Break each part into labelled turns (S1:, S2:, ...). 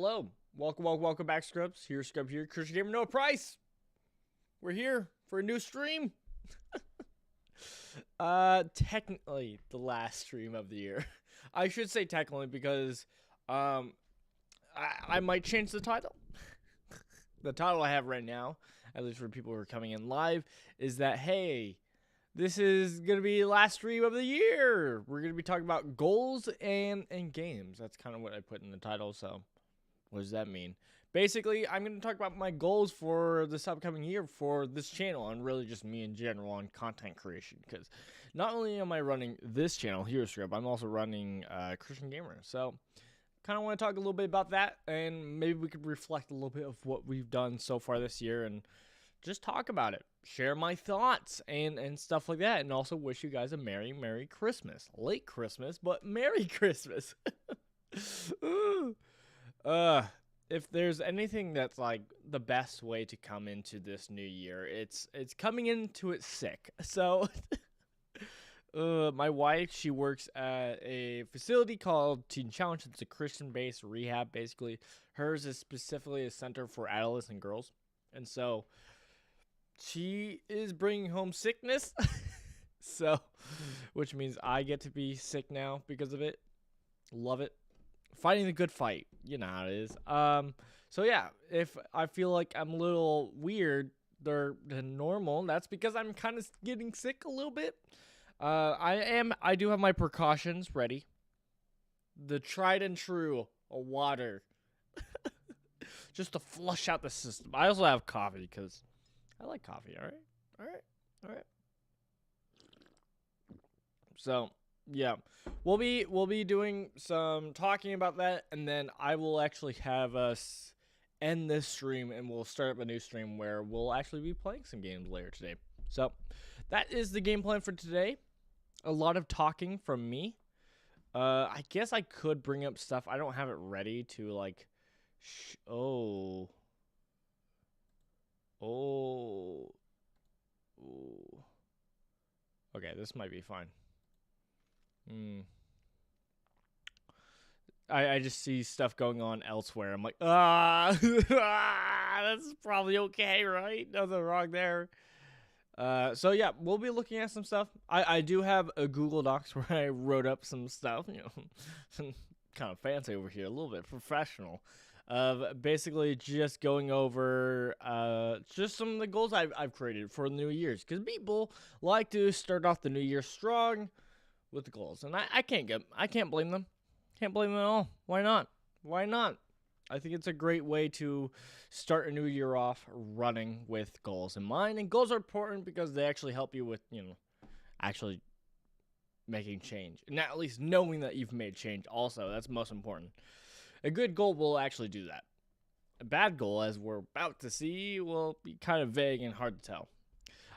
S1: Hello, welcome back, Scrubs. Here's Scrub here, Christian Gamer, no price. We're here for a new stream. Technically the last stream of the year. I should say technically because, I might change the title. The title I have right now, at least for people who are coming in live, is that, hey, this is going to be the last stream of the year. We're going to be talking about goals and games. That's kind of what I put in the title, so what does that mean? Basically, I'm going to talk about my goals for this upcoming year for this channel, and really just me in general on content creation, because not only am I running this channel, Heroes Script, I'm also running Christian Gamer, so kind of want to talk a little bit about that, and maybe we could reflect a little bit of what we've done so far this year, and just talk about it, share my thoughts, and stuff like that, and also wish you guys a Merry Christmas. Late Christmas, but Merry Christmas. If there's anything that's like the best way to come into this new year, it's coming into it sick. So my wife, she works at a facility called Teen Challenge. It's a Christian-based rehab, basically. Hers is specifically a center for adolescent girls. And so she is bringing home sickness. So, which means I get to be sick now because of it. Love it. Fighting the good fight, you know how it is. So yeah, if I feel like I'm a little weird than normal, that's because I'm kind of getting sick a little bit. I do have my precautions ready. The tried and true water, just to flush out the system. I also have coffee because I like coffee. All right. So yeah, we'll be doing some talking about that, and then I will actually have us end this stream, and we'll start up a new stream where we'll actually be playing some games later today. So that is the game plan for today. A lot of talking from me. I guess I could bring up stuff. I don't have it ready to like. Okay, this might be fine. I just see stuff going on elsewhere. I'm like, that's probably okay, right? Nothing wrong there. So yeah, we'll be looking at some stuff. I do have a Google Docs where I wrote up some stuff, kind of fancy over here, a little bit professional. Of basically just going over just some of the goals I've created for the New Year's, because people like to start off the New Year strong with the goals, and I can't blame them. Can't blame them at all. Why not? I think it's a great way to start a new year off running with goals in mind, and goals are important because they actually help you with, actually making change, and at least knowing that you've made change also. That's most important. A good goal will actually do that. A bad goal, as we're about to see, will be kind of vague and hard to tell.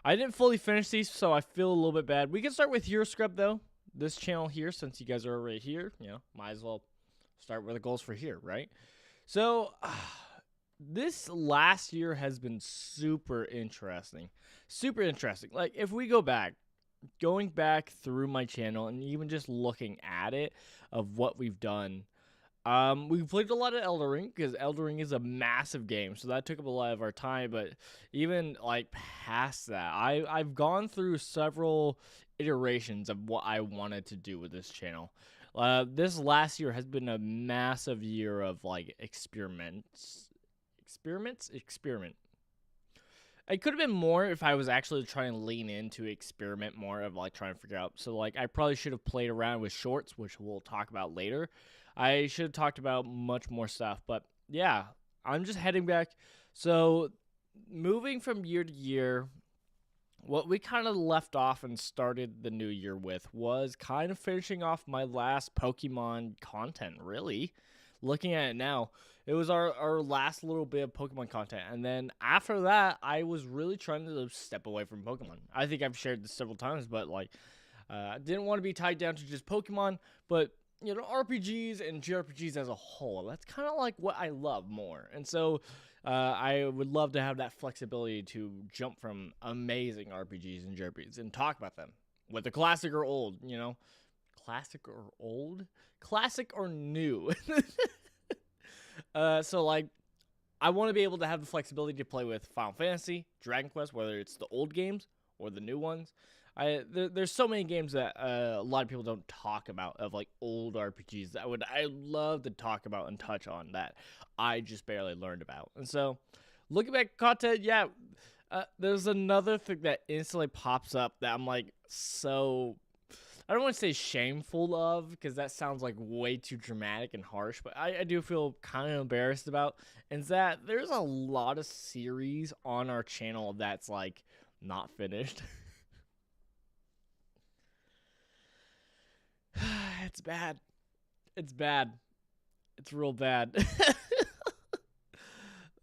S1: I didn't fully finish these, so I feel a little bit bad. We can start with Hero Scrub, though. This channel here, since you guys are already here, might as well start with the goals for here, right? So, this last year has been super interesting. Like, if we going back through my channel and even just looking at it of what we've done, we've played a lot of Elden Ring, because Elden Ring is a massive game, so that took up a lot of our time. But even like past that, I've gone through several iterations of what I wanted to do with this channel. This last year has been a massive year of like experiment. It could have been more if I was actually trying to lean into experiment more of like trying to figure out. So like I probably should have played around with shorts, which we'll talk about later. I should have talked about much more stuff, but yeah, I'm just heading back. So moving from year to year, what we kind of left off and started the new year with was kind of finishing off my last Pokemon content, really. Looking at it now, it was our last little bit of Pokemon content. And then after that, I was really trying to step away from Pokemon. I think I've shared this several times, but like, I didn't want to be tied down to just Pokemon, but RPGs and JRPGs as a whole. That's kind of like what I love more. And so I would love to have that flexibility to jump from amazing RPGs and JRPGs and talk about them, whether classic or old, Classic or old? Classic or new? So like, I want to be able to have the flexibility to play with Final Fantasy, Dragon Quest, whether it's the old games or the new ones. There's so many games that a lot of people don't talk about, of like old RPGs that I love to talk about and touch on, that I just barely learned about. And so, looking back at content, yeah, there's another thing that instantly pops up that I'm like, so I don't want to say shameful of, because that sounds like way too dramatic and harsh, but I do feel kind of embarrassed about, is that there's a lot of series on our channel that's like not finished. It's bad. It's bad. It's real bad.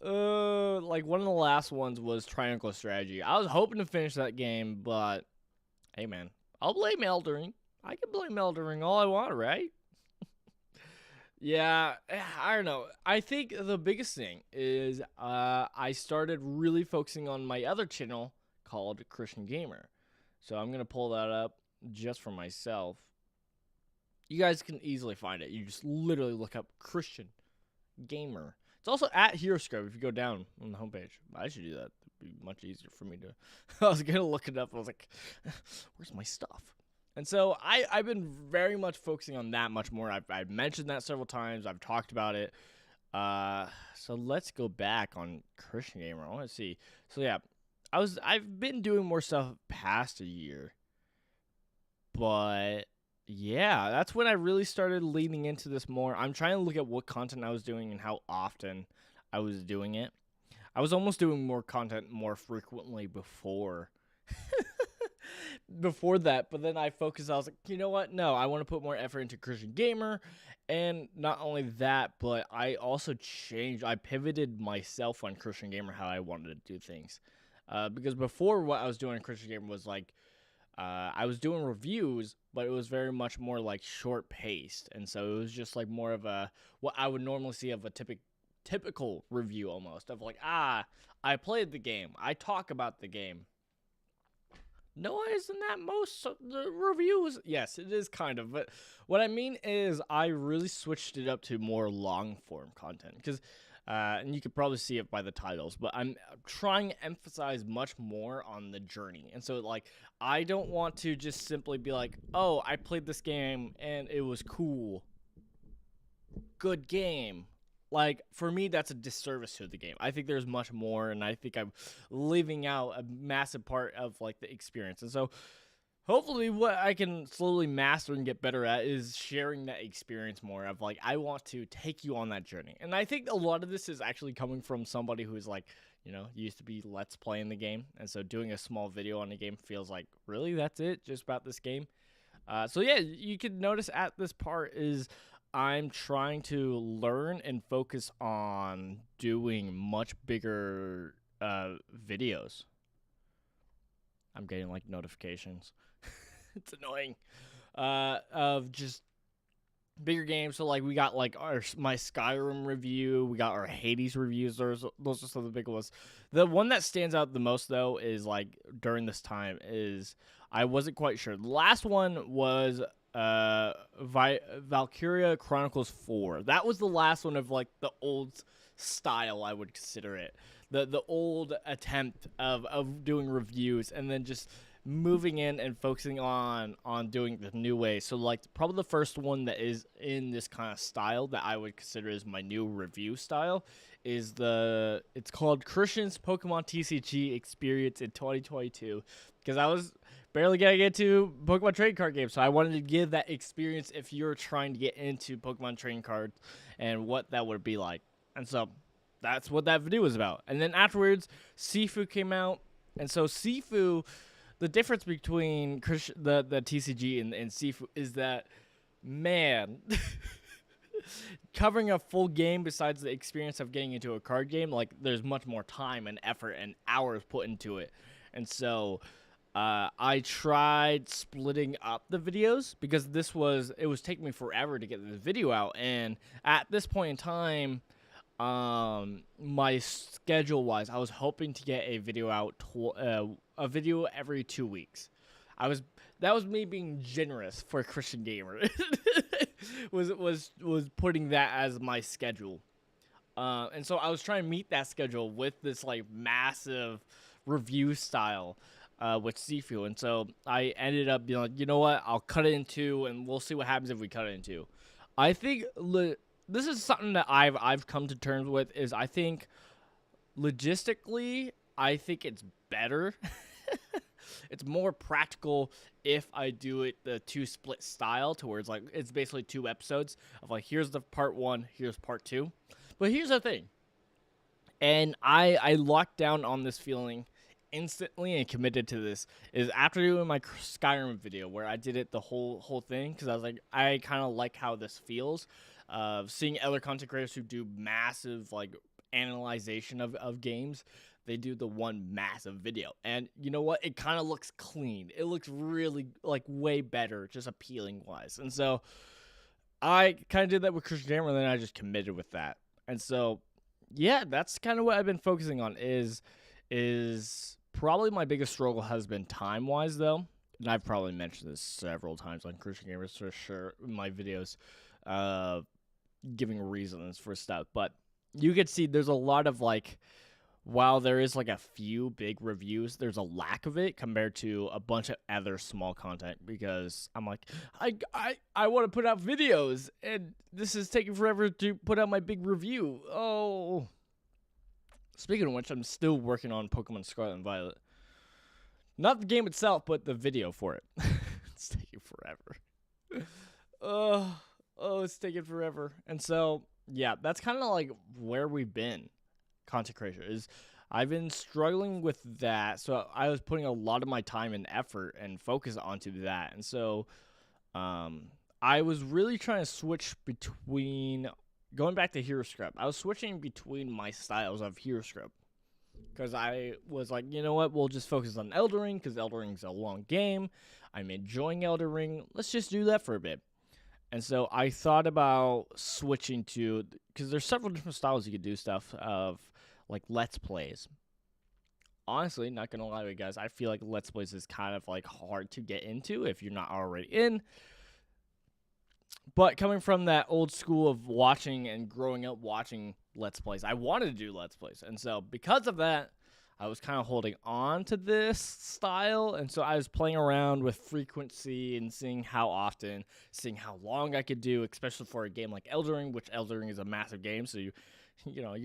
S1: Like one of the last ones was Triangle Strategy. I was hoping to finish that game, but hey, man, I'll blame Elden. I can blame Elden all I want, right? Yeah, I don't know. I think the biggest thing is I started really focusing on my other channel called Christian Gamer. So I'm gonna pull that up just for myself. You guys can easily find it. You just literally look up Christian Gamer. It's also at HeroScribe if you go down on the homepage. I should do that. It'd be much easier for me to. I was gonna look it up. I was like, where's my stuff? And so I've been very much focusing on that much more. I've mentioned that several times. I've talked about it. So let's go back on Christian Gamer. I want to see. So yeah, I've been doing more stuff past a year, but yeah, that's when I really started leaning into this more. I'm trying to look at what content I was doing and how often I was doing it. I was almost doing more content more frequently before before that, but then I focused. I was like, you know what? No, I want to put more effort into Christian Gamer. And not only that, but I also changed. I pivoted myself on Christian Gamer how I wanted to do things. Because before, what I was doing on Christian Gamer was like, I was doing reviews, but it was very much more like short paced, and so it was just like more of a what I would normally see of a typical review, almost of like, I played the game, I talk about the game. No, isn't that most of the reviews? Yes, it is kind of, but what I mean is I really switched it up to more long form content, because and you could probably see it by the titles, but I'm trying to emphasize much more on the journey. And so, like, I don't want to just simply be like, oh, I played this game and it was cool. Good game. Like, for me, that's a disservice to the game. I think there's much more, and I think I'm leaving out a massive part of, like, the experience. And so, hopefully what I can slowly master and get better at is sharing that experience more of like, I want to take you on that journey. And I think a lot of this is actually coming from somebody who's like, used to be let's play in the game. And so doing a small video on the game feels like, really, that's it? Just about this game? So yeah, you can notice at this part is I'm trying to learn and focus on doing much bigger videos. I'm getting like notifications. It's annoying. Of just bigger games. So like we got like my Skyrim review, we got our Hades reviews. Those are some of the big ones. The one that stands out the most though is like during this time is I wasn't quite sure. The last one was Valkyria Chronicles 4. That was the last one of like the old style, I would consider it. The old attempt of doing reviews, and then just moving in and focusing on doing the new way. So like probably the first one that is in this kind of style that I would consider as my new review style is it's called Christian's Pokemon TCG Experience in 2022, because I was barely gonna get to Pokemon trading card games, so I wanted to give that experience if you're trying to get into Pokemon trading cards and what that would be like. And so that's what that video was about. And then afterwards, Sifu came out, and so Sifu, the difference between the TCG and Sifu is that, man, covering a full game besides the experience of getting into a card game, like there's much more time and effort and hours put into it. And so I tried splitting up the videos because it was taking me forever to get this video out. And at this point in time, my schedule wise, I was hoping to get a video out, a video every 2 weeks. That was me being generous for a Christian Gamer. was putting that as my schedule. And so I was trying to meet that schedule with this like massive review style with Sifu. And so I ended up being like, you know what? I'll cut it in two, and we'll see what happens if we cut it in two. I think this is something that I've come to terms with. Is I think logistically, I think it's better. It's more practical if I do it the two split style, to where it's like it's basically 2 episodes of like, here's the part 1, here's part 2. But here's the thing, and I locked down on this feeling instantly and committed to this, is after doing my Skyrim video where I did it the whole thing, because I was like, I kind of like how this feels, seeing other content creators who do massive like analyzation of games. They do the one massive video, and you know what? It kind of looks clean. It looks really like way better, just appealing wise. And so I kind of did that with Christian Gamer, and then I just committed with that. And so, yeah, that's kind of what I've been focusing on. Is probably my biggest struggle has been time wise though, and I've probably mentioned this several times on Christian Gamers for sure in my videos, giving reasons for stuff. But you could see there's a lot of like, while there is like a few big reviews, there's a lack of it compared to a bunch of other small content, because I'm like, I want to put out videos, and this is taking forever to put out my big review. Oh, speaking of which, I'm still working on Pokemon Scarlet and Violet. Not the game itself, but the video for it. It's taking forever. It's taking forever. And so, yeah, that's kind of like where we've been. Content creation is, I've been struggling with that, so I was putting a lot of my time and effort and focus onto that. And so I was really trying to switch between going back to hero script. I was switching between my styles of hero script, because I was like, you know what, we'll just focus on Elden Ring, because Elden Ring's a long game. I'm enjoying Elden Ring. Let's just do that for a bit. And so I thought about switching to, because there's several different styles you could do stuff of, like Let's Plays. Honestly, not gonna lie to you guys, I feel like Let's Plays is kind of like hard to get into if you're not already in. But coming from that old school of watching and growing up watching Let's Plays, I wanted to do Let's Plays. And so because of that, I was kind of holding on to this style. And so I was playing around with frequency and seeing how often, seeing how long I could do, especially for a game like Elden Ring, which Elden Ring is a massive game. So you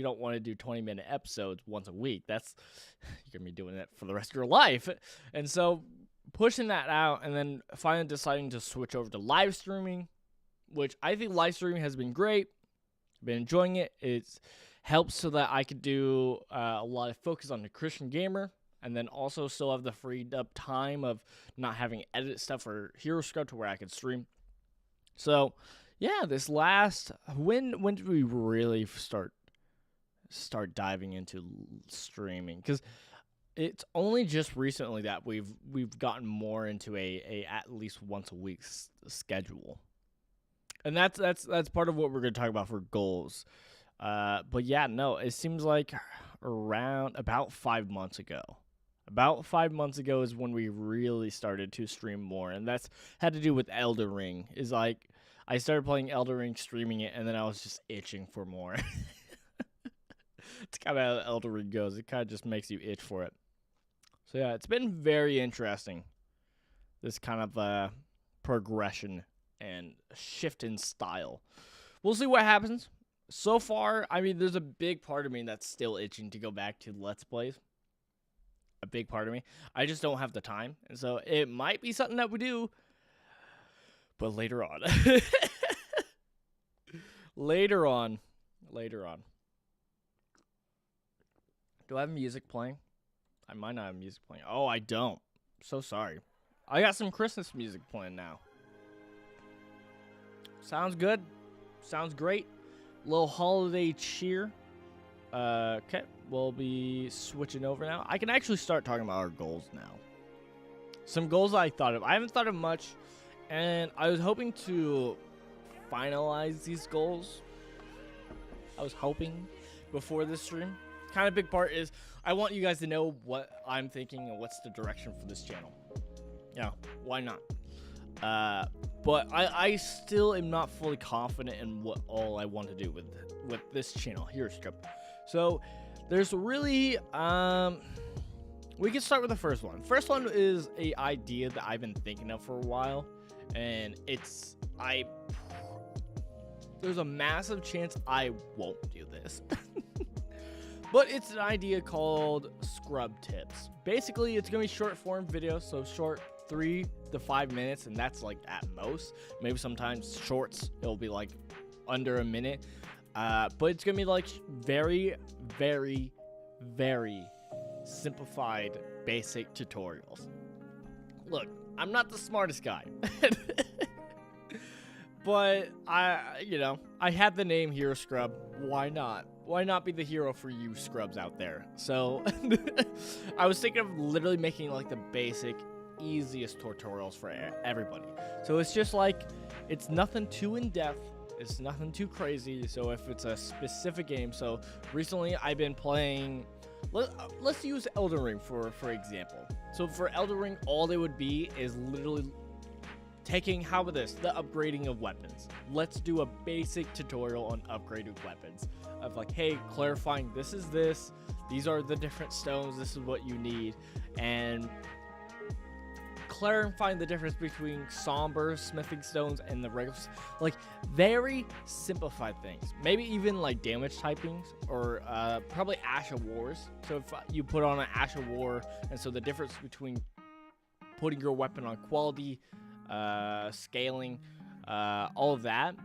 S1: don't want to do 20-minute episodes once a week. That's, you're going to be doing that for the rest of your life. And so pushing that out, and then finally deciding to switch over to live streaming, which I think live streaming has been great. I've been enjoying it. It's helps so that I could do a lot of focus on the Christian Gamer, and then also still have the freed up time of not having to edit stuff or hero script to where I could stream. So yeah, this last, when did we really start diving into streaming? Because it's only just recently that we've gotten more into a at least once a week schedule, and that's part of what we're going to talk about for goals. But yeah, no, it seems like around about 5 months ago. About 5 months ago is when we really started to stream more, and that's had to do with Elden Ring. Is like I started playing Elden Ring, streaming it, and then I was just itching for more. It's kind of how Elden Ring goes. It kind of just makes you itch for it. So yeah, it's been very interesting, this kind of progression and shift in style. We'll see what happens. So far, I mean, there's a big part of me that's still itching to go back to Let's Plays. A big part of me. I just don't have the time. And so it might be something that we do, but later on. Later on. Do I have music playing? I might not have music playing. Oh, I don't. So sorry. I got some Christmas music playing now. Sounds good. Sounds great. Little holiday cheer. Okay, we'll be switching over now. I can actually start talking about our goals now. Some goals I thought of. I haven't thought of much, and I was hoping to finalize these goals. I was hoping before this stream. Kind of big part is I want you guys to know what I'm thinking and what's the direction for this channel. Yeah, why not? but I still am not fully confident in what all I want to do with this channel here, Script. So there's really we can start with the first one. First one is a idea that I've been thinking of for a while, and there's a massive chance I won't do this. But it's an idea called Scrub Tips. Basically, it's gonna be short form videos, so short 3 to 5 minutes, and that's like at most. Maybe sometimes shorts, it'll be like under a minute. But it's gonna be like very, very, very simplified basic tutorials. Look, I'm not the smartest guy. But I had the name Hero Scrub. Why not? Why not be the hero for you scrubs out there? So I was thinking of literally making like the basic, easiest tutorials for everybody. So it's just like, it's nothing too in-depth. It's nothing too crazy. So if it's a specific game, so recently I've been playing, let's use Elden Ring for example. So for Elden Ring, all it would be is literally taking, how about this, the upgrading of weapons. Let's do a basic tutorial on upgraded weapons. Of like, hey, clarifying this is this, these are the different stones, this is what you need, and clarifying the difference between somber smithing stones and the regular, like very simplified things. Maybe even like damage typings, or probably Ash of Wars. So if you put on an Ash of War, and so the difference between putting your weapon on quality, scaling, all of that,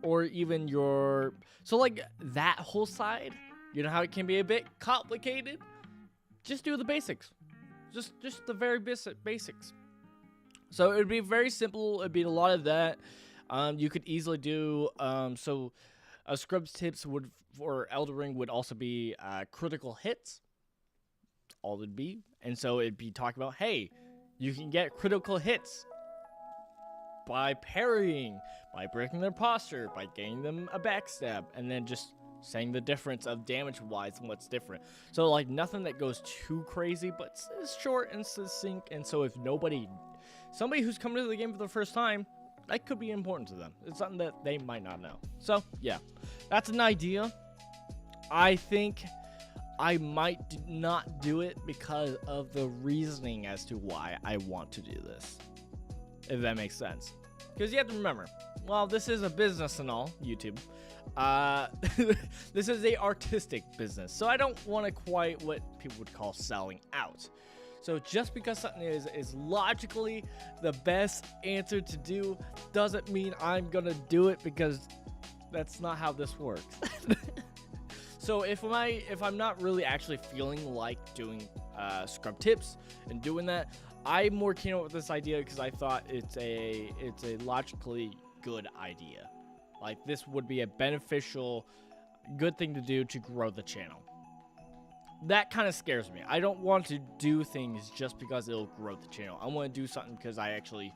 S1: or even your, so like that whole side, you know how it can be a bit complicated? Just do the basics. Just the very basics. So it would be very simple. It'd be a lot of that. You could easily do, so Scrub's tips would, for Elden Ring, would also be critical hits. All it'd be. And so it'd be talking about, hey, you can get critical hits by parrying, by breaking their posture, by getting them a backstab, and then just saying the difference of damage-wise and what's different. So, like, nothing that goes too crazy, but it's short and succinct, and so if somebody who's coming to the game for the first time, that could be important to them. It's something that they might not know. So, yeah, that's an idea. I think I might not do it because of the reasoning as to why I want to do this, if that makes sense. Because you have to remember, while this is a business and all, YouTube, this is a artistic business, so I don't want to quite what people would call selling out. So just because something is logically the best answer to do doesn't mean I'm gonna do it, because that's not how this works. So if I'm not really actually feeling like doing Scrub Tips and doing that, I'm more keen with this idea because I thought it's a logically good idea. Like, this would be a beneficial, good thing to do to grow the channel. That kind of scares me. I don't want to do things just because it'll grow the channel. I want to do something because I actually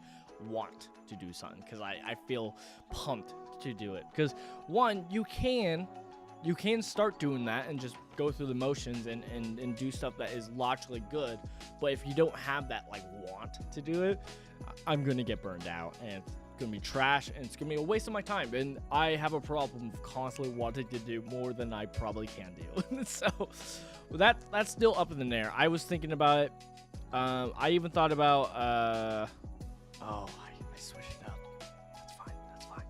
S1: want to do something, because I feel pumped to do it. Because one, you can start doing that and just go through the motions and do stuff that is logically good. But if you don't have that like want to do it, I'm gonna get burned out, and it's gonna be trash, and it's gonna be a waste of my time. And I have a problem of constantly wanting to do more than I probably can do. So that's still up in the air. I was thinking about it. I even thought about I switched it up. That's fine.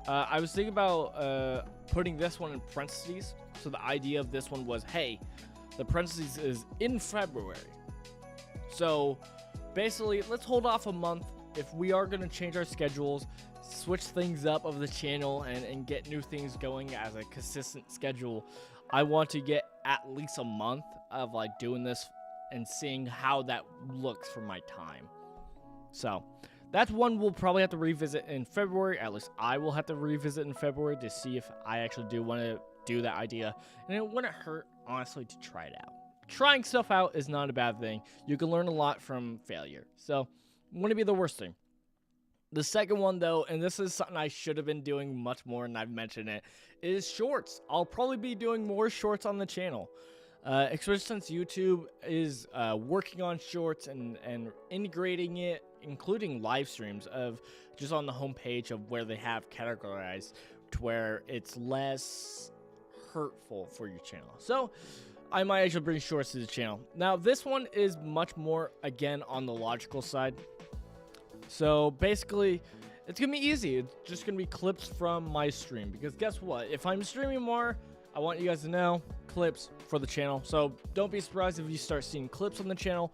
S1: I was thinking about putting this one in parentheses. So the idea of this one was, hey, the parentheses is in February. So basically, let's hold off a month. If we are going to change our schedules, switch things up of the channel, and get new things going as a consistent schedule, I want to get at least a month of like doing this and seeing how that looks for my time. So that's one we'll probably have to revisit in February. At least I will have to revisit in February to see if I actually do want to do that idea. And it wouldn't hurt, honestly, to try it out. Trying stuff out is not a bad thing. You can learn a lot from failure. So wouldn't be the worst thing. The second one, though, and this is something I should have been doing much more, and I've mentioned it, is shorts. I'll probably be doing more shorts on the channel. Especially since YouTube is working on shorts and integrating it including live streams of just on the homepage of where they have categorized to where it's less hurtful for your channel. So I might actually bring shorts to the channel. Now this one is much more, again, on the logical side. So basically, it's gonna be easy. It's just gonna be clips from my stream, because guess what? If I'm streaming more, I want you guys to know, clips for the channel. So don't be surprised if you start seeing clips on the channel.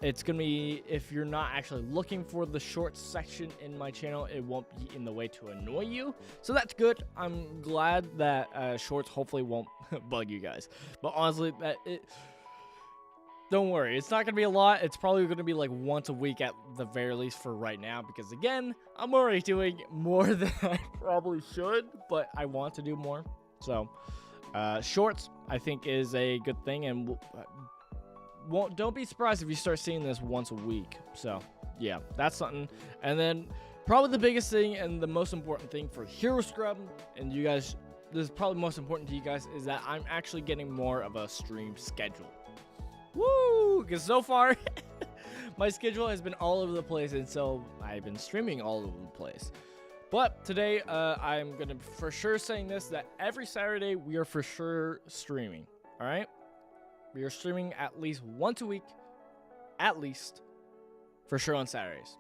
S1: It's gonna be, if you're not actually looking for the shorts section in my channel, it won't be in the way to annoy you. So that's good. I'm glad that shorts hopefully won't bug you guys. But honestly, don't worry, it's not gonna be a lot. It's probably gonna be like once a week at the very least for right now, because again, I'm already doing more than I probably should, but I want to do more. So shorts, I think, is a good thing, and don't be surprised if you start seeing this once a week. So yeah, that's something. And then probably the biggest thing and the most important thing for Hero Scrub, and you guys, this is probably most important to you guys, is that I'm actually getting more of a stream schedule. Woo! Because so far, my schedule has been all over the place, and so I've been streaming all over the place. But today, I'm going to for sure saying this, that every Saturday, we are for sure streaming. All right? We are streaming at least once a week, at least, for sure on Saturdays.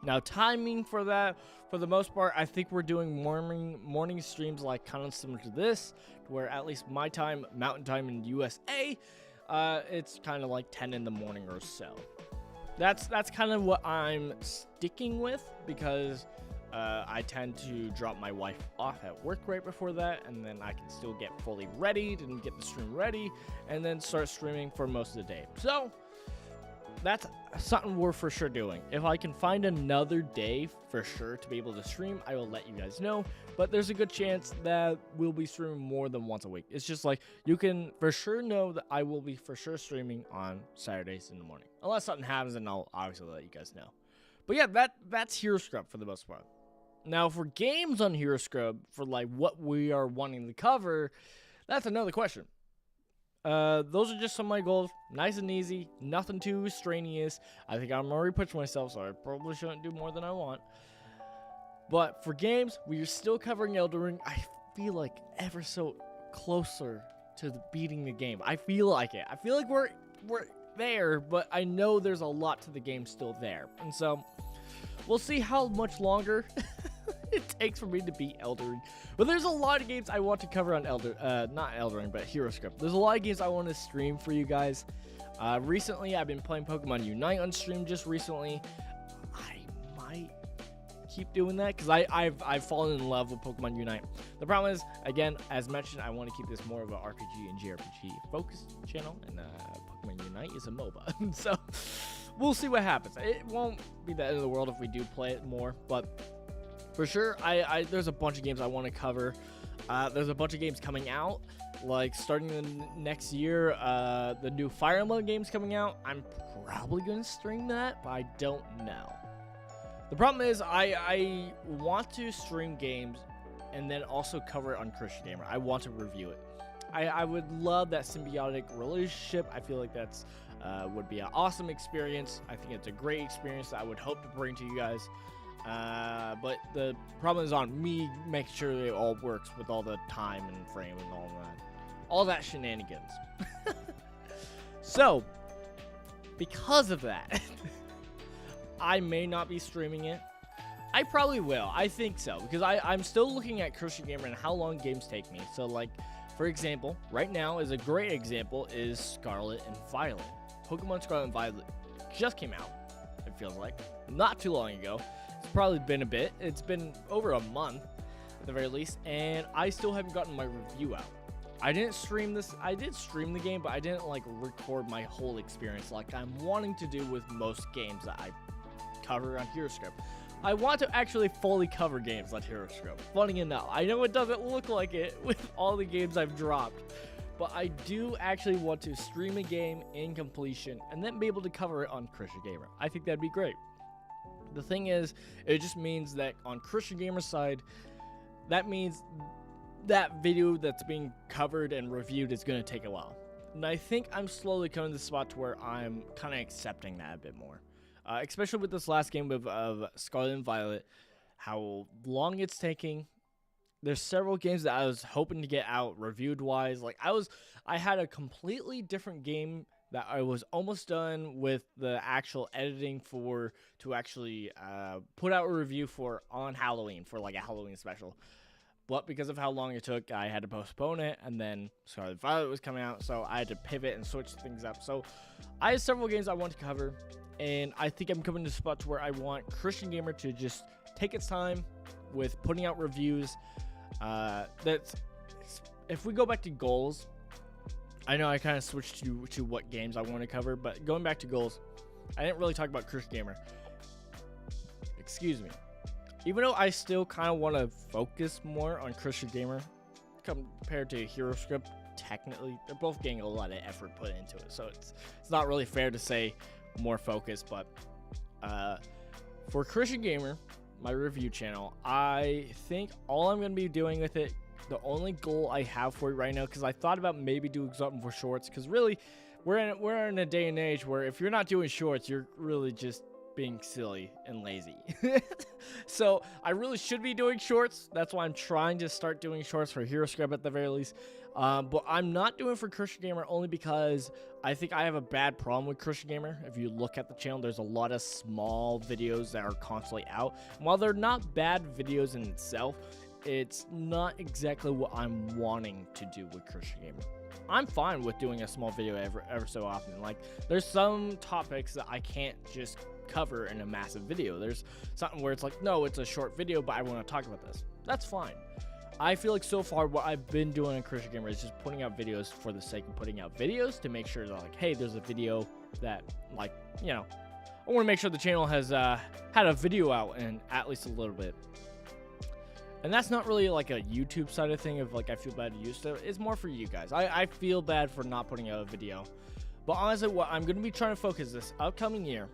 S1: Now, timing for that, for the most part, I think we're doing morning streams like kind of similar to this, where at least my time, Mountain Time in USA, it's kind of like 10 in the morning or so. That's kind of what I'm sticking with, because I tend to drop my wife off at work right before that, and then I can still get fully ready and get the stream ready, and then start streaming for most of the day. So that's something we're for sure doing. If I can find another day for sure to be able to stream, I will let you guys know. But there's a good chance that we'll be streaming more than once a week. It's just like, you can for sure know that I will be for sure streaming on Saturdays in the morning. Unless something happens, and I'll obviously let you guys know. But yeah, that's Hero Scrub for the most part. Now, for games on Hero Scrub, for like what we are wanting to cover, that's another question. Those are just some of my goals. Nice and easy. Nothing too strenuous. I think I'm already pushing myself, so I probably shouldn't do more than I want. But for games, we are still covering Elden Ring. I feel like ever so closer to beating the game. I feel like it. I feel like we're there, but I know there's a lot to the game still there. And so we'll see how much longer it takes for me to beat Elden Ring. But there's a lot of games I want to cover on not Elden Ring, but Hero Scrub. There's a lot of games I want to stream for you guys. Recently, I've been playing Pokémon Unite on stream just recently. I might keep doing that, because I've fallen in love with Pokemon Unite. The problem is, again, as mentioned, I want to keep this more of an RPG and JRPG focused channel, and Pokemon Unite is a MOBA. So we'll see what happens. It won't be the end of the world if we do play it more, but for sure, there's a bunch of games I want to cover. There's a bunch of games coming out, like starting the next year, the new Fire Emblem game's coming out. I'm probably going to stream that, but I don't know. The problem is, I want to stream games and then also cover it on Christian Gamer. I want to review it. I would love that symbiotic relationship. I feel like that's would be an awesome experience. I think it's a great experience that I would hope to bring to you guys. But the problem is on me making sure it all works with all the time and frame and all that shenanigans. So, because of that, I may not be streaming it. I probably will. I think so, because I'm still looking at Christian Gamer and how long games take me. So, like, for example, right now is a great example is Scarlet and Violet. Pokemon Scarlet and Violet just came out, it feels like, not too long ago. It's probably been a bit. It's been over a month at the very least, and I still haven't gotten my review out. I didn't stream this. I did stream the game, but I didn't like record my whole experience like I'm wanting to do with most games that I cover on Hero Scrub. I want to actually fully cover games on Hero Scrub. Funny enough, I know it doesn't look like it with all the games I've dropped, but I do actually want to stream a game in completion and then be able to cover it on Christian Gamer. I think that'd be great. The thing is, it just means that on Christian Gamer's side, that means that video that's being covered and reviewed is going to take a while. And I think I'm slowly coming to the spot to where I'm kind of accepting that a bit more. especially with this last game of Scarlet and Violet, how long it's taking. There's several games that I was hoping to get out reviewed wise. Like I had a completely different game that I was almost done with the actual editing for to actually put out a review for on Halloween for like a Halloween special. But because of how long it took, I had to postpone it, and then Scarlet Violet was coming out, so I had to pivot and switch things up. So I have several games I want to cover, and I think I'm coming to a spot to where I want Christian Gamer to just take its time with putting out reviews. That's if we go back to goals, I know I kind of switched to what games I want to cover, but going back to goals, I didn't really talk about Christian Gamer. Excuse me. Even though I still kind of want to focus more on Christian Gamer compared to Hero Script, technically they're both getting a lot of effort put into it, so it's not really fair to say more focus. But for Christian Gamer, my review channel, I think all I'm going to be doing with it, the only goal I have for it right now, because I thought about maybe doing something for shorts, because really we're in a day and age where if you're not doing shorts, you're really just being silly and lazy. So I really should be doing shorts. That's why I'm trying to start doing shorts for Hero Script at the very least. But I'm not doing for Christian Gamer only because I think I have a bad problem with Christian Gamer. If you look at the channel, there's a lot of small videos that are constantly out. And while they're not bad videos in itself, it's not exactly what I'm wanting to do with Christian Gamer. I'm fine with doing a small video ever so often. Like, there's some topics that I can't just cover in a massive video. There's something where it's like, no, it's a short video, but I want to talk about this. That's fine. I feel like so far what I've been doing on Christian Gamer is just putting out videos for the sake of putting out videos to make sure that, like, hey, there's a video that, like, you know, I want to make sure the channel has had a video out in at least a little bit. And that's not really like a YouTube side of thing of like I feel bad to use stuff. It's more for you guys. I feel bad for not putting out a video. But honestly, what I'm going to be trying to focus this upcoming year,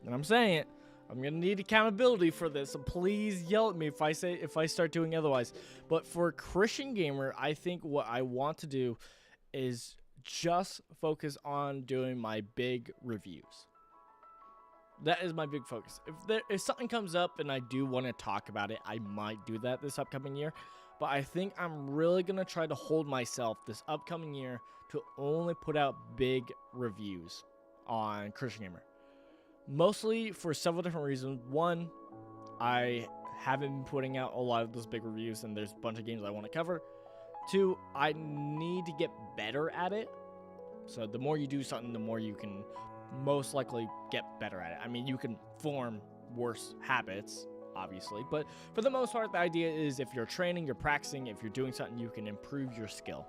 S1: and I'm saying it, I'm going to need accountability for this. So please yell at me if I start doing otherwise. But for Christian Gamer, I think what I want to do is just focus on doing my big reviews. That is my big focus. If something comes up and I do want to talk about it, I might do that this upcoming year. But I think I'm really going to try to hold myself this upcoming year to only put out big reviews on Christian Gamer. Mostly for several different reasons. One, I haven't been putting out a lot of those big reviews and there's a bunch of games I want to cover. Two, I need to get better at it. So the more you do something, the more you can most likely get better at it. I mean, you can form worse habits, obviously, but for the most part, the idea is if you're training, you're practicing, if you're doing something, you can improve your skill.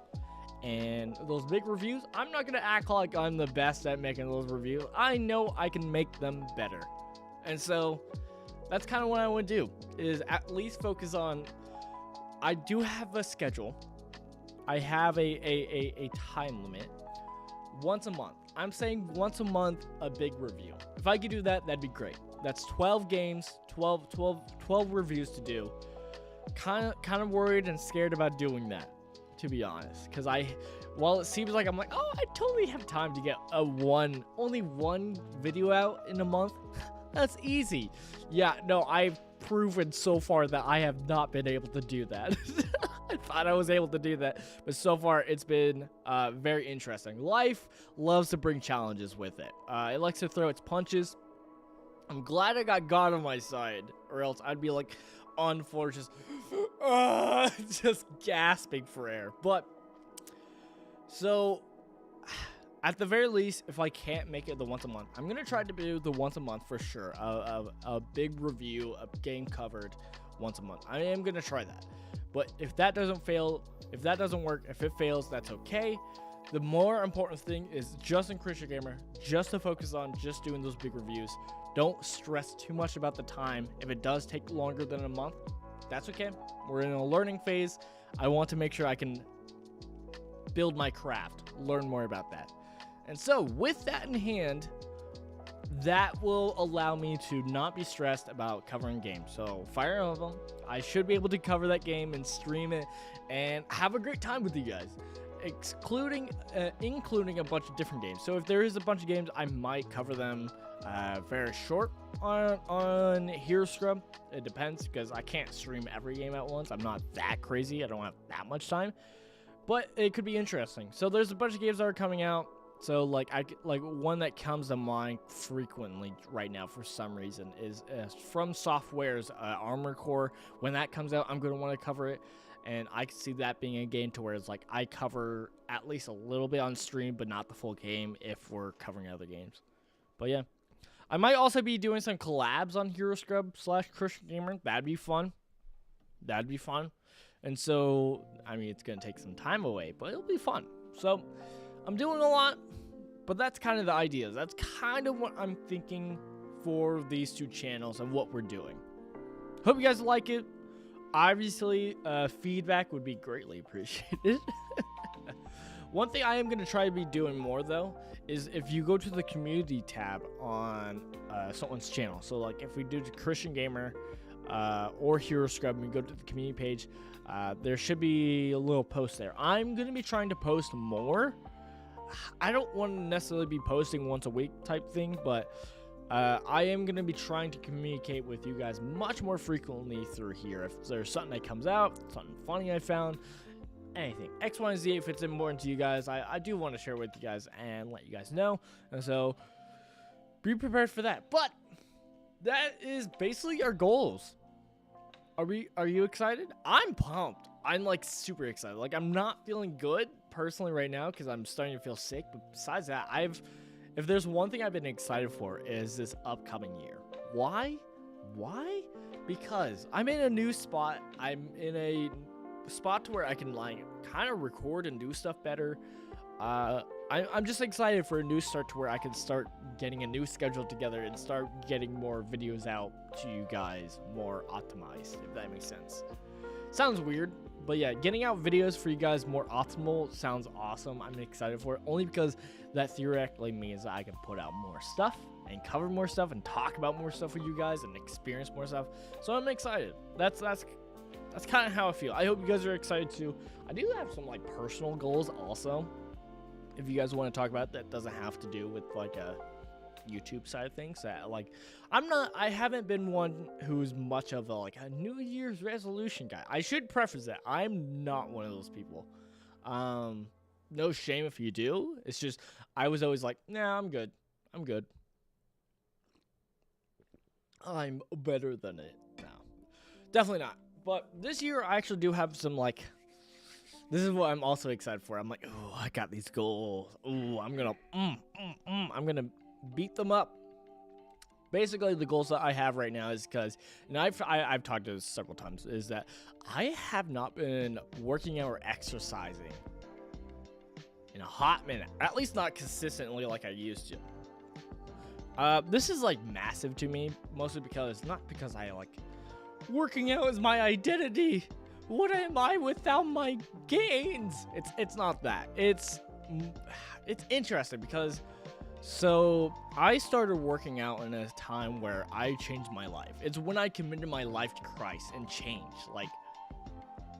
S1: And those big reviews, I'm not going to act like I'm the best at making those reviews. I know I can make them better. And so that's kind of what I want to do, is at least focus on, I do have a schedule. I have a time limit. Once a month. I'm saying once a month, a big review. If I could do that, that'd be great. That's 12 games, 12 reviews to do. Kind of worried and scared about doing that, to be honest. Because while it seems like I'm like, oh, I totally have time to get only one video out in a month. That's easy. Yeah, no, I've proven so far that I have not been able to do that. I thought I was able to do that, but so far it's been very interesting. Life loves to bring challenges with it. It likes to throw its punches. I'm glad I got God on my side, or else I'd be like on the floor just gasping for air. But so at the very least, if I can't make it the once a month, I'm gonna try to do the once a month for sure. A big review, a game covered once a month. I am gonna try that. But if that doesn't work, if it fails, that's okay. The more important thing is just in Christian Gamer, just to focus on just doing those big reviews. Don't stress too much about the time. If it does take longer than a month, that's okay. We're in a learning phase. I want to make sure I can build my craft, learn more about that. And so with that in hand, that will allow me to not be stressed about covering games. So Fire Emblem, I should be able to cover that game and stream it and have a great time with you guys, including a bunch of different games. So if there is a bunch of games, I might cover them very short on Hero Scrub. It depends because I can't stream every game at once. I'm not that crazy. I don't have that much time, but it could be interesting. So there's a bunch of games that are coming out. So like one that comes to mind frequently right now for some reason is From Software's Armor Core. When that comes out, I'm gonna want to cover it, and I can see that being a game to where it's like I cover at least a little bit on stream, but not the full game if we're covering other games. But yeah, I might also be doing some collabs on Hero Scrub / Christian Gamer. That'd be fun. That'd be fun. And so I mean, it's gonna take some time away, but it'll be fun. So I'm doing a lot, but that's kind of the idea. That's kind of what I'm thinking for these two channels and what we're doing. Hope you guys like it. Obviously, feedback would be greatly appreciated. One thing I am going to try to be doing more, though, is if you go to the community tab on someone's channel. So, like, if we do the Christian Gamer or Hero Scrub and we go to the community page, there should be a little post there. I'm going to be trying to post more. I don't want to necessarily be posting once a week type thing, but I am going to be trying to communicate with you guys much more frequently through here. If there's something that comes out, something funny I found, anything, X, Y, and Z, if it's important to you guys, I do want to share with you guys and let you guys know. And so be prepared for that. But that is basically our goals. Are you excited? I'm pumped. I'm like super excited. Like I'm not feeling good personally right now because I'm starting to feel sick. But besides that, if there's one thing I've been excited for is this upcoming year. Why? Because I'm in a new spot. I'm in a spot to where I can like kind of record and do stuff better. I'm just excited for a new start to where I can start getting a new schedule together and start getting more videos out to you guys more optimized, if that makes sense. Sounds weird, but yeah, getting out videos for you guys more optimal sounds awesome. I'm excited for it only because that theoretically means that I can put out more stuff and cover more stuff and talk about more stuff with you guys and experience more stuff. So I'm excited. That's kind of how I feel. I hope you guys are excited too. I do have some like personal goals also. If you guys want to talk about that, doesn't have to do with like a YouTube side of things. Like I haven't been one who's much of a New Year's resolution guy. I should preface that I'm not one of those people. No shame if you do. It's just I was always like, nah, I'm good. I'm better than it. No, definitely not. But this year I actually do have some this is what I'm also excited for. I'm like, oh, I got these goals. Oh, I'm gonna beat them up. Basically, the goals that I have right now is because, and I've talked to this several times, is that I have not been working out or exercising in a hot minute. At least not consistently like I used to. This is massive to me, mostly because not because I working out is my identity. What am I without my gains? It's not that. It's interesting because so I started working out in a time where I changed my life. It's when I committed my life to Christ and changed.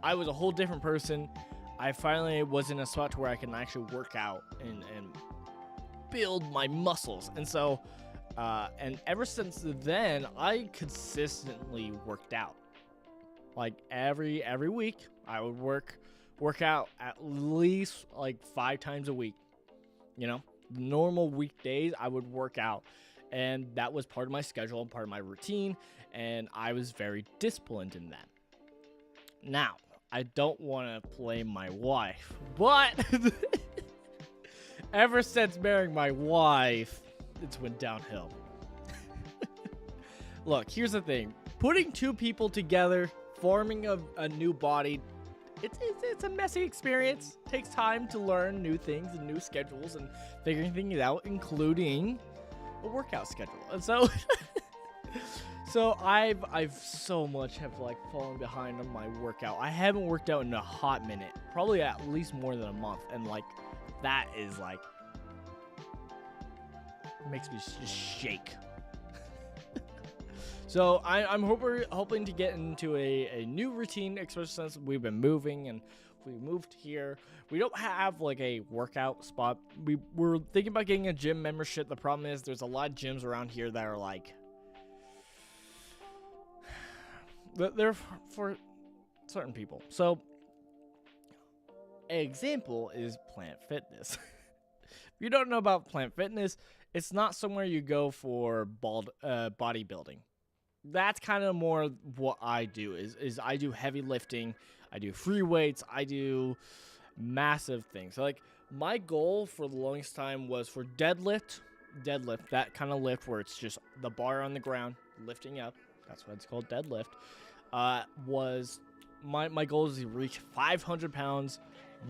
S1: I was a whole different person. I finally was in a spot to where I can actually work out and build my muscles. And so and ever since then, I consistently worked out. Every week, I would work out at least 5 times a week. You know, normal weekdays, I would work out, and that was part of my schedule and part of my routine, and I was very disciplined in that. Now, I don't want to blame my wife, but ever since marrying my wife, it's went downhill. Look, here's the thing. Putting 2 people together, forming a new body, it's a messy experience. It takes time to learn new things and new schedules and figuring things out, including a workout schedule. And so so I've so much have fallen behind on my workout. I haven't worked out in a hot minute, probably at least more than a month, and that is makes me just shake. So I'm hoping to get into a new routine, especially since we've been moving and We moved here. We don't have like a workout spot. We're thinking about getting a gym membership. The problem is there's a lot of gyms around here that are like, they're for certain people. So an example is Planet Fitness. If you don't know about Planet Fitness, it's not somewhere you go for bodybuilding. That's kind of more what I do. Is I do heavy lifting, I do free weights, I do massive things. So like my goal for the longest time was for deadlift, that kind of lift where it's just the bar on the ground lifting up. That's why it's called deadlift. Was my goal is to reach 500 pounds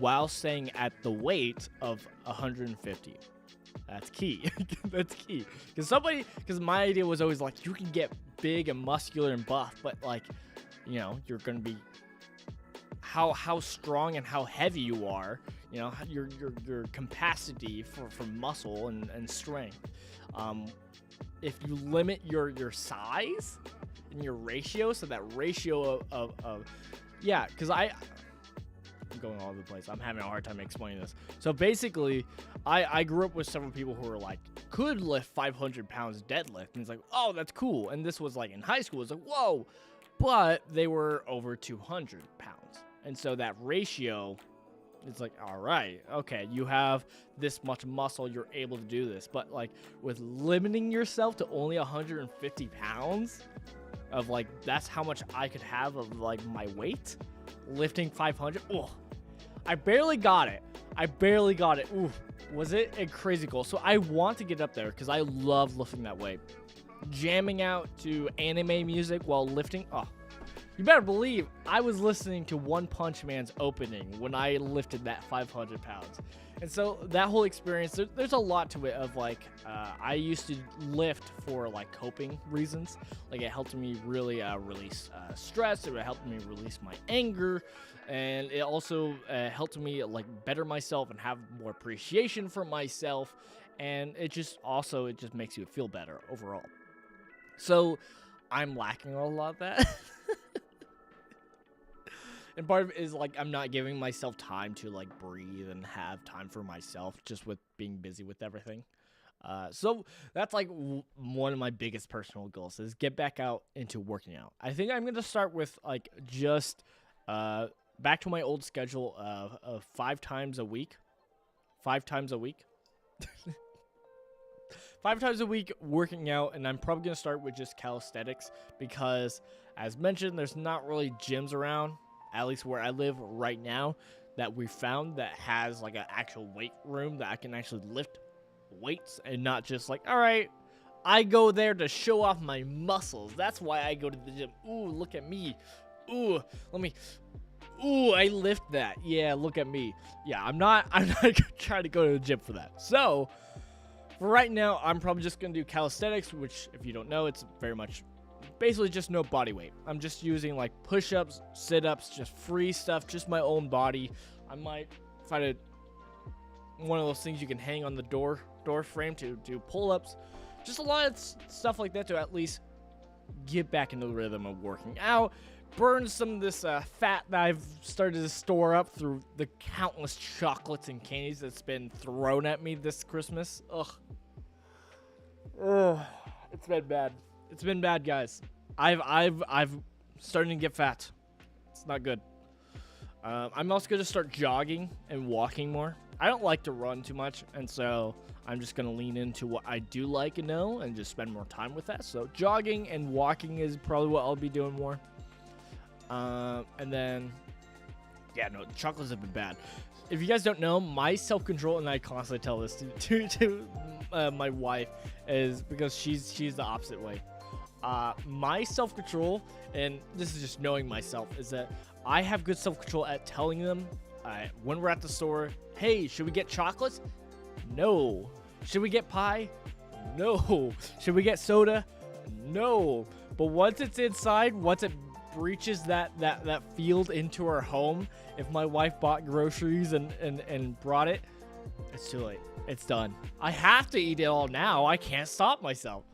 S1: while staying at the weight of 150. That's key. That's key. Because my idea was always like, you can get big and muscular and buff, but like, you know, you're gonna be how strong and how heavy you are. You know, your capacity for muscle and strength. If you limit your size and your ratio, so that ratio of yeah, because I'm going all over the place. I'm having a hard time explaining this. So basically, I grew up with several people who were like, could lift 500 pounds deadlift. And it's like, oh, that's cool. And this was like in high school. It's like, whoa. But they were over 200 pounds. And so that ratio, it's like, all right, okay, you have this much muscle. You're able to do this. But like with limiting yourself to only 150 pounds of like, that's how much I could have of like my weight. Lifting 500. Oh, I barely got it. Ooh, was it a crazy goal? So I want to get up there because I love lifting that weight. Jamming out to anime music while lifting. Oh, you better believe I was listening to One Punch Man's opening when I lifted that 500 pounds. And so that whole experience, there's a lot to it of like, I used to lift for like coping reasons. Like it helped me really release stress. It helped me release my anger. And it also helped me like better myself and have more appreciation for myself. And it just makes you feel better overall. So I'm lacking a lot of that. And part of it is like I'm not giving myself time to like breathe and have time for myself just with being busy with everything. So that's like one of my biggest personal goals is get back out into working out. I think I'm going to start with like just back to my old schedule of 5 times a week. 5 times a week. 5 times a week working out, and I'm probably going to start with just calisthenics because, as mentioned, there's not really gyms around, at least where I live right now, that we found that has like an actual weight room that I can actually lift weights and not just like, all right, I go there to show off my muscles. That's why I go to the gym. Ooh, look at me. Ooh, I lift that. Yeah, look at me. Yeah, I'm not trying to go to the gym for that. So for right now, I'm probably just going to do calisthenics, which if you don't know, it's very much basically just no body weight. I'm just using like push-ups, sit-ups, just free stuff, just my own body. I might find one of those things you can hang on the door frame to do pull-ups. Just a lot of stuff like that to at least get back into the rhythm of working out. Burn some of this fat that I've started to store up through the countless chocolates and candies that's been thrown at me this Christmas. Ugh, it's been bad. It's been bad, guys. I've starting to get fat. It's not good. I'm also gonna start jogging and walking more. I don't like to run too much, and so I'm just gonna lean into what I do like and know, and just spend more time with that. So jogging and walking is probably what I'll be doing more. And then, yeah, no, the chocolates have been bad. If you guys don't know, my self-control, and I constantly tell this to my wife, is because she's the opposite way. My self-control, and this is just knowing myself, is that I have good self-control at telling them when we're at the store, hey, should we get chocolates? No. Should we get pie? No. Should we get soda? No. But once it's inside, once it breaches that field into our home, if my wife bought groceries and brought it, it's too late. It's done. I have to eat it all now. I can't stop myself.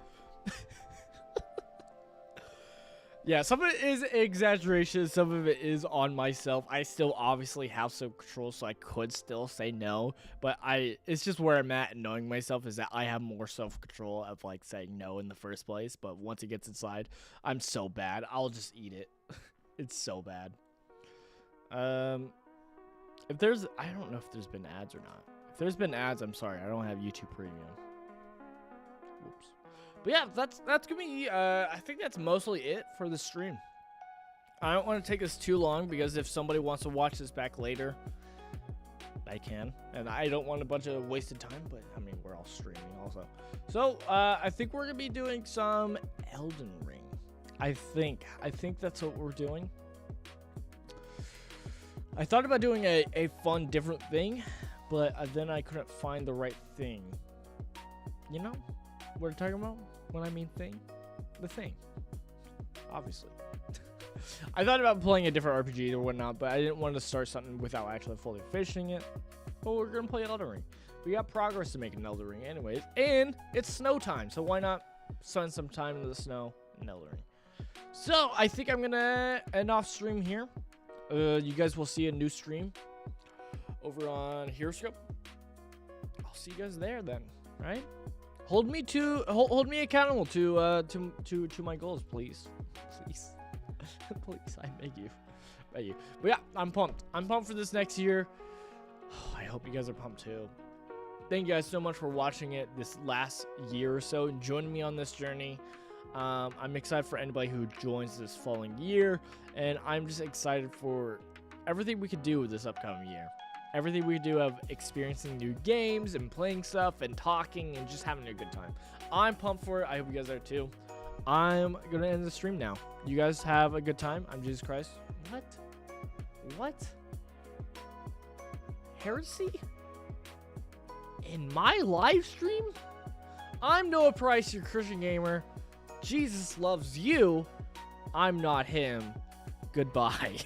S1: Yeah, some of it is exaggeration. Some of it is on myself. I still obviously have some control, so I could still say no. But it's just where I'm at and knowing myself is that I have more self-control of like saying no in the first place. But once it gets inside, I'm so bad. I'll just eat it. It's so bad. If there's, I don't know if there's been ads or not. If there's been ads, I'm sorry. I don't have YouTube Premium. Whoops. But yeah, that's gonna be. I think that's mostly it for the stream. I don't want to take this too long because if somebody wants to watch this back later, I can, and I don't want a bunch of wasted time. But I mean, we're all streaming also. So I think we're gonna be doing some Elden Ring. I think that's what we're doing. I thought about doing a fun, different thing, but then I couldn't find the right thing. You know what I'm talking about? When I mean thing? The thing. Obviously. I thought about playing a different RPG or whatnot, but I didn't want to start something without actually fully finishing it. But we're going to play Elden Ring. We got progress to make in Elden Ring anyways, and it's snow time, so why not spend some time in the snow in Elden Ring? So, I think I'm going to end off stream here. You guys will see a new stream over on Heroescope. I'll see you guys there then, right? Hold me accountable to my goals, please. Please. Please, I beg you. But yeah, I'm pumped. I'm pumped for this next year. Oh, I hope you guys are pumped too. Thank you guys so much for watching it this last year or so and joining me on this journey. I'm excited for anybody who joins this following year, and I'm just excited for everything we could do with this upcoming year. Everything we do of experiencing new games and playing stuff and talking and just having a good time. I'm pumped for it. I hope you guys are too. I'm going to end the stream now. You guys have a good time. I'm Jesus Christ. What? Heresy? In my live stream? I'm Noah Price, your Christian gamer. Jesus loves you. I'm not him. Goodbye.